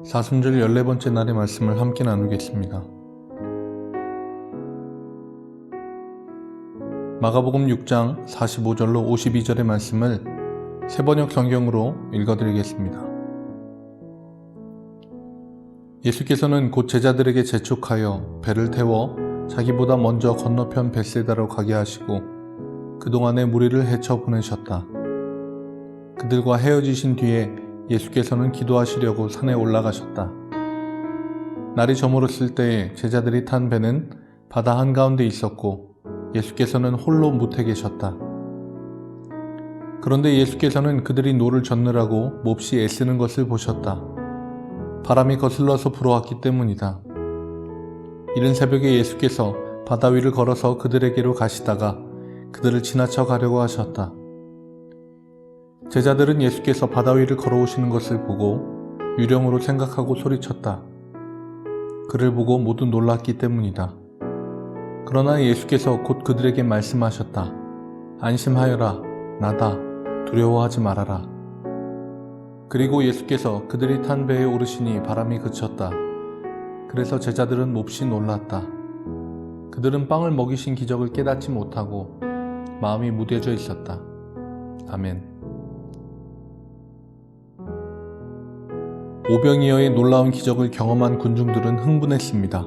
사순절 14번째 날의 말씀을 함께 나누겠습니다. 마가복음 6장 45절로 52절의 말씀을 새번역 성경으로 읽어드리겠습니다. 예수께서는 곧 제자들에게 재촉하여 배를 태워 자기보다 먼저 건너편 벳세다로 가게 하시고 그동안에 무리를 헤쳐 보내셨다. 그들과 헤어지신 뒤에 예수께서는 기도하시려고 산에 올라가셨다. 날이 저물었을 때에 제자들이 탄 배는 바다 한가운데 있었고 예수께서는 홀로 무태 계셨다. 그런데 예수께서는 그들이 노를 젓느라고 몹시 애쓰는 것을 보셨다. 바람이 거슬러서 불어왔기 때문이다. 이른 새벽에 예수께서 바다 위를 걸어서 그들에게로 가시다가 그들을 지나쳐 가려고 하셨다. 제자들은 예수께서 바다 위를 걸어오시는 것을 보고 유령으로 생각하고 소리쳤다. 그를 보고 모두 놀랐기 때문이다. 그러나 예수께서 곧 그들에게 말씀하셨다. 안심하여라. 나다. 두려워하지 말아라. 그리고 예수께서 그들이 탄 배에 오르시니 바람이 그쳤다. 그래서 제자들은 몹시 놀랐다. 그들은 빵을 먹이신 기적을 깨닫지 못하고 마음이 무뎌져 있었다. 아멘. 오병이어의 놀라운 기적을 경험한 군중들은 흥분했습니다.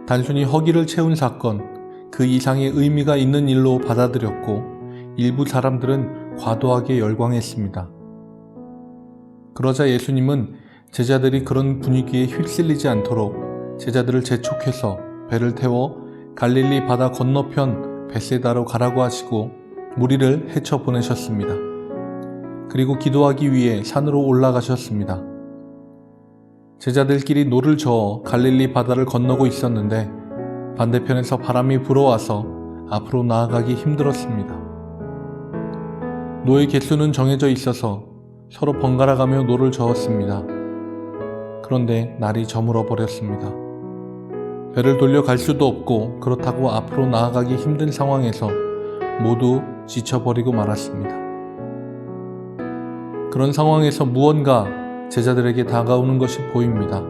단순히 허기를 채운 사건, 그 이상의 의미가 있는 일로 받아들였고 일부 사람들은 과도하게 열광했습니다. 그러자 예수님은 제자들이 그런 분위기에 휩쓸리지 않도록 제자들을 재촉해서 배를 태워 갈릴리 바다 건너편 벳세다로 가라고 하시고 무리를 헤쳐 보내셨습니다. 그리고 기도하기 위해 산으로 올라가셨습니다. 제자들끼리 노를 저어 갈릴리 바다를 건너고 있었는데 반대편에서 바람이 불어와서 앞으로 나아가기 힘들었습니다. 노의 개수는 정해져 있어서 서로 번갈아가며 노를 저었습니다. 그런데 날이 저물어 버렸습니다. 배를 돌려 갈 수도 없고 그렇다고 앞으로 나아가기 힘든 상황에서 모두 지쳐버리고 말았습니다. 그런 상황에서 무언가 제자들에게 다가오는 것이 보입니다.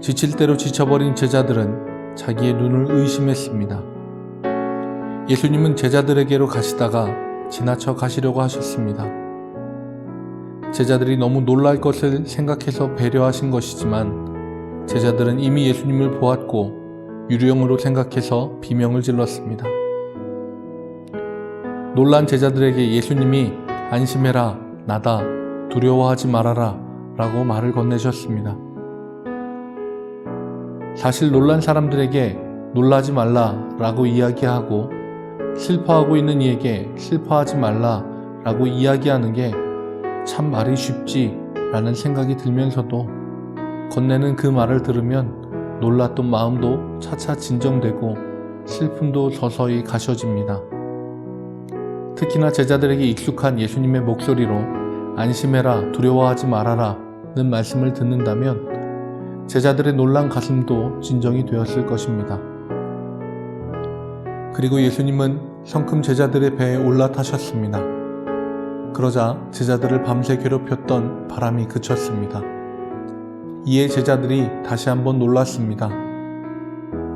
지칠 대로 지쳐버린 제자들은 자기의 눈을 의심했습니다. 예수님은 제자들에게로 가시다가 지나쳐 가시려고 하셨습니다. 제자들이 너무 놀랄 것을 생각해서 배려하신 것이지만 제자들은 이미 예수님을 보았고 유령으로 생각해서 비명을 질렀습니다. 놀란 제자들에게 예수님이 안심해라. 나다. 두려워하지 말아라. 라고 말을 건네셨습니다. 사실 놀란 사람들에게 놀라지 말라 라고 이야기하고 슬퍼하고 있는 이에게 슬퍼하지 말라 라고 이야기하는 게 참 말이 쉽지 라는 생각이 들면서도 건네는 그 말을 들으면 놀랐던 마음도 차차 진정되고 슬픔도 서서히 가셔집니다. 특히나 제자들에게 익숙한 예수님의 목소리로 안심해라, 두려워하지 말아라 는 말씀을 듣는다면 제자들의 놀란 가슴도 진정이 되었을 것입니다. 그리고 예수님은 성큼 제자들의 배에 올라타셨습니다. 그러자 제자들을 밤새 괴롭혔던 바람이 그쳤습니다. 이에 제자들이 다시 한번 놀랐습니다.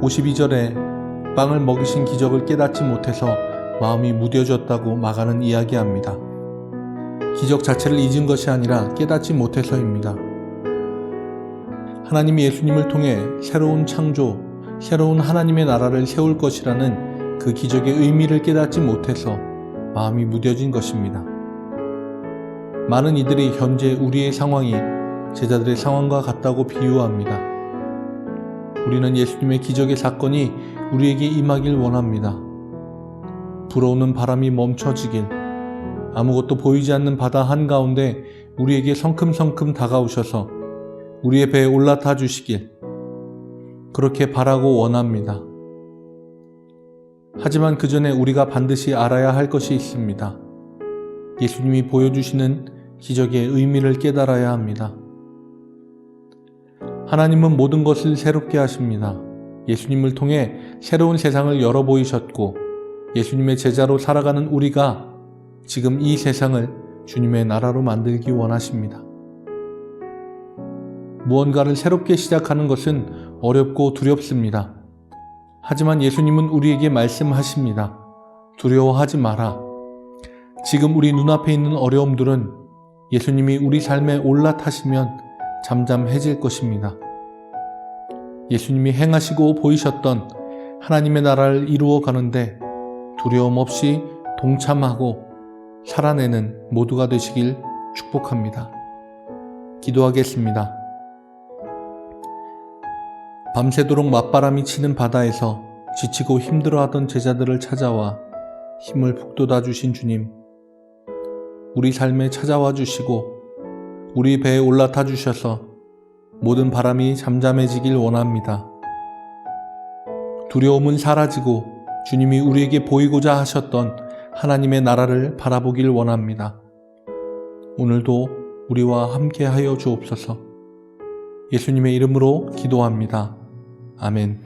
52절에 빵을 먹이신 기적을 깨닫지 못해서 마음이 무뎌졌다고 마가는 이야기합니다. 기적 자체를 잊은 것이 아니라 깨닫지 못해서입니다. 하나님이 예수님을 통해 새로운 창조, 새로운 하나님의 나라를 세울 것이라는 그 기적의 의미를 깨닫지 못해서 마음이 무뎌진 것입니다. 많은 이들이 현재 우리의 상황이 제자들의 상황과 같다고 비유합니다. 우리는 예수님의 기적의 사건이 우리에게 임하길 원합니다. 불어오는 바람이 멈춰지길, 아무것도 보이지 않는 바다 한가운데 우리에게 성큼성큼 다가오셔서 우리의 배에 올라타 주시길, 그렇게 바라고 원합니다. 하지만 그 전에 우리가 반드시 알아야 할 것이 있습니다. 예수님이 보여주시는 기적의 의미를 깨달아야 합니다. 하나님은 모든 것을 새롭게 하십니다. 예수님을 통해 새로운 세상을 열어 보이셨고 예수님의 제자로 살아가는 우리가 지금 이 세상을 주님의 나라로 만들기 원하십니다. 무언가를 새롭게 시작하는 것은 어렵고 두렵습니다. 하지만 예수님은 우리에게 말씀하십니다. 두려워하지 마라. 지금 우리 눈앞에 있는 어려움들은 예수님이 우리 삶에 올라타시면 잠잠해질 것입니다. 예수님이 행하시고 보이셨던 하나님의 나라를 이루어 가는데 두려움 없이 동참하고 살아내는 모두가 되시길 축복합니다. 기도하겠습니다. 밤새도록 맞바람이 치는 바다에서 지치고 힘들어하던 제자들을 찾아와 힘을 북돋아 주신 주님, 우리 삶에 찾아와 주시고 우리 배에 올라타 주셔서 모든 바람이 잠잠해지길 원합니다. 두려움은 사라지고 주님이 우리에게 보이고자 하셨던 하나님의 나라를 바라보길 원합니다. 오늘도 우리와 함께 하여 주옵소서. 예수님의 이름으로 기도합니다. 아멘.